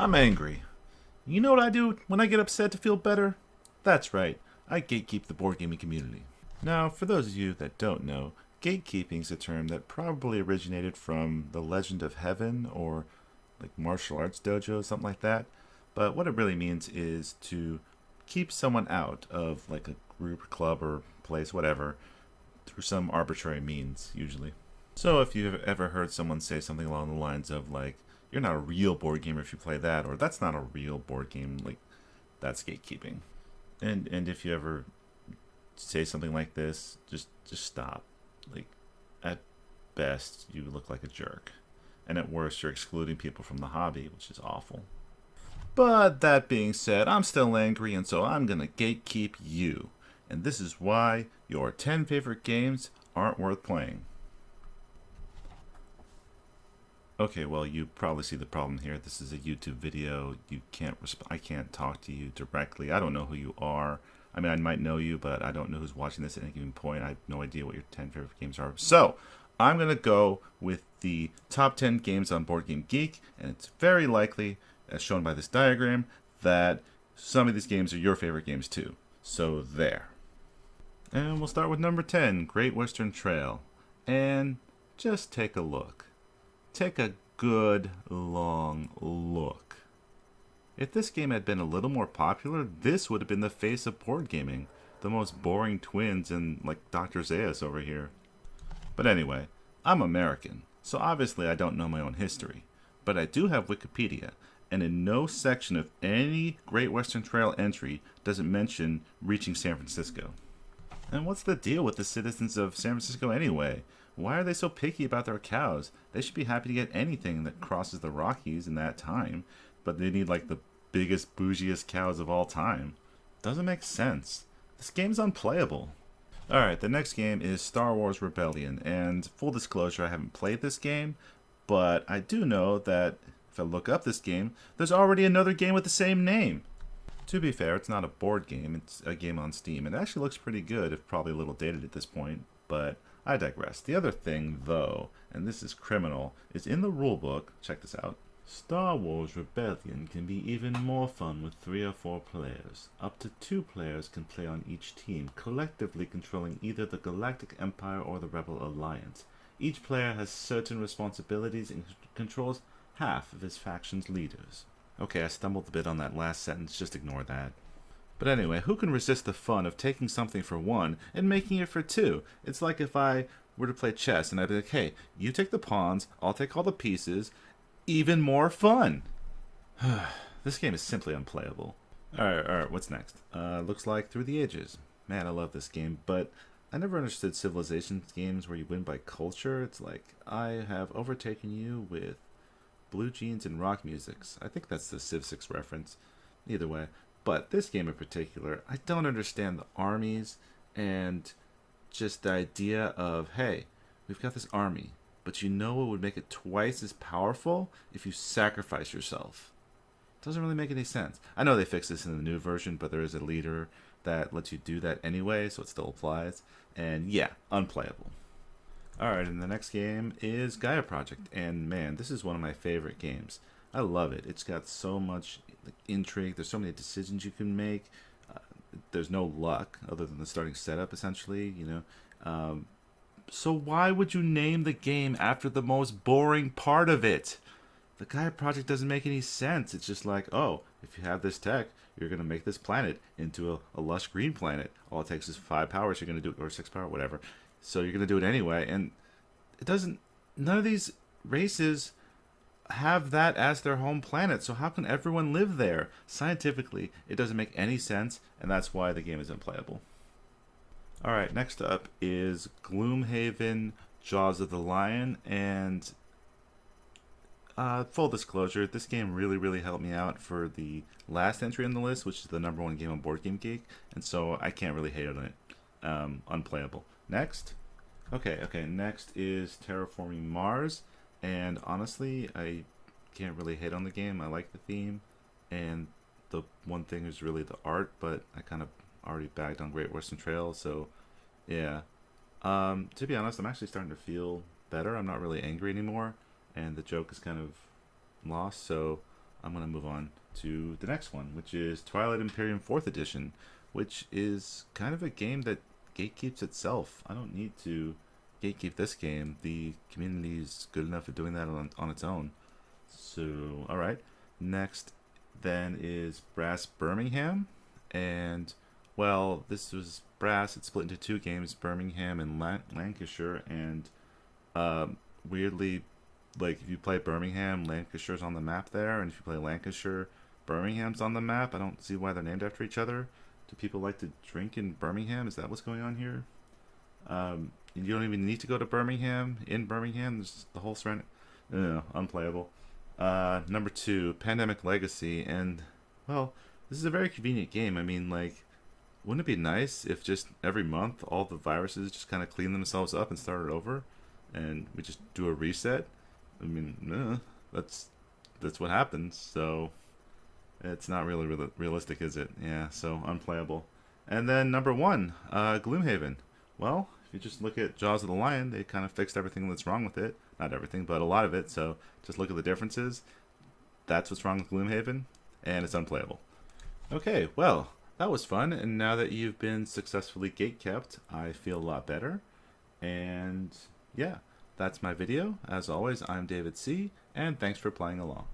I'm angry. You know what I do when I get upset to feel better? That's right, I gatekeep the board gaming community. Now, for those of you that don't know, gatekeeping is a term that probably originated from the Legend of Heaven or like martial arts dojo, something like that. But what it really means is to keep someone out of like a group, club, or place, whatever, through some arbitrary means, usually. So if you've ever heard someone say something along the lines of like, "You're not a real board gamer if you play that," or "That's not a real board game," like that's gatekeeping. And if you ever say something like this, just stop. Like at best, you look like a jerk, and at worst, you're excluding people from the hobby, which is awful. But that being said, I'm still angry, and so I'm gonna gatekeep you. And this is why your 10 favorite games aren't worth playing. Okay, well, you probably see the problem here. This is a YouTube video. I can't talk to you directly. I don't know who you are. I mean, I might know you, but I don't know who's watching this at any given point. I have no idea what your 10 favorite games are. So, I'm going to go with the top 10 games on Board Game Geek, and it's very likely, as shown by this diagram, that some of these games are your favorite games too. So, there. And we'll start with number 10, Great Western Trail. And just take a look. Take a good, long look. If this game had been a little more popular, this would have been the face of board gaming. The most boring twins and like Dr. Zaius over here. But anyway, I'm American, so obviously I don't know my own history. But I do have Wikipedia, and in no section of any Great Western Trail entry does it mention reaching San Francisco. And what's the deal with the citizens of San Francisco anyway? Why are they so picky about their cows? They should be happy to get anything that crosses the Rockies in that time, but they need like the biggest, bougiest cows of all time. Doesn't make sense. This game's unplayable. Alright, the next game is Star Wars Rebellion, and full disclosure, I haven't played this game, but I do know that if I look up this game, there's already another game with the same name. To be fair, it's not a board game, it's a game on Steam. It actually looks pretty good, if probably a little dated at this point, but I digress. The other thing, though, and this is criminal, is in the rulebook, check this out. Star Wars Rebellion can be even more fun with 3 or 4 players. Up to 2 players can play on each team, collectively controlling either the Galactic Empire or the Rebel Alliance. Each player has certain responsibilities and controls half of his faction's leaders. Okay, I stumbled a bit on that last sentence, just ignore that. But anyway, who can resist the fun of taking something for 1 and making it for 2? It's like if I were to play chess and I'd be like, hey, you take the pawns, I'll take all the pieces. Even more fun! This game is simply unplayable. Alright, what's next? Looks like Through the Ages. Man, I love this game, but I never understood Civilization games where you win by culture. It's like, I have overtaken you with blue jeans and rock musics. I think that's the Civ 6 reference. Either way. But this game in particular, I don't understand the armies and just the idea of, hey, we've got this army, but you know what would make it twice as powerful if you sacrifice yourself. Doesn't really make any sense. I know they fixed this in the new version, but there is a leader that lets you do that anyway, so it still applies. And yeah, unplayable. Alright, and the next game is Gaia Project, and man, this is one of my favorite games. I love it. It's got so much intrigue. There's so many decisions you can make. There's no luck other than the starting setup, essentially. So why would you name the game after the most boring part of it? The Gaia Project doesn't make any sense. It's just like, oh, if you have this tech, you're going to make this planet into a lush green planet. All it takes is 5 powers. You're going to do it, or 6 power, whatever. So you're going to do it anyway. And it doesn't. None of these races have that as their home planet, so how can everyone live there? Scientifically, it doesn't make any sense, and that's why the game is unplayable. Alright, next up is Gloomhaven, Jaws of the Lion, and full disclosure, this game really helped me out for the last entry on the list, which is the #1 game on Board Game Geek, and so I can't really hate on it. Unplayable. Next? Okay, next is Terraforming Mars. And honestly, I can't really hate on the game. I like the theme. And the one thing is really the art, but I kind of already bagged on Great Western Trail, so yeah. To be honest, I'm actually starting to feel better. I'm not really angry anymore, and the joke is kind of lost, so I'm going to move on to the next one, which is Twilight Imperium 4th Edition, which is kind of a game that gatekeeps itself. I don't need to gatekeep this game. The community is good enough at doing that on its own. So, alright. Next, then, is Brass Birmingham. And, well, this was Brass. It's split into two games, Birmingham and Lancashire. And, weirdly, like, if you play Birmingham, Lancashire's on the map there. And if you play Lancashire, Birmingham's on the map. I don't see why they're named after each other. Do people like to drink in Birmingham? Is that what's going on here? You don't even need to go to Birmingham. In Birmingham, there's the whole surrounding. Unplayable. Number 2, Pandemic Legacy. And, well, this is a very convenient game. I mean, like, wouldn't it be nice if just every month all the viruses just kind of clean themselves up and started over? And we just do a reset? I mean, that's what happens. So it's not really realistic, is it? Yeah, so unplayable. And then number 1, Gloomhaven. Well, if you just look at Jaws of the Lion, they kind of fixed everything that's wrong with it. Not everything, but a lot of it. So just look at the differences. That's what's wrong with Gloomhaven, and it's unplayable. Okay, well, that was fun. And now that you've been successfully gatekept, I feel a lot better. And yeah, that's my video. As always, I'm David C., and thanks for playing along.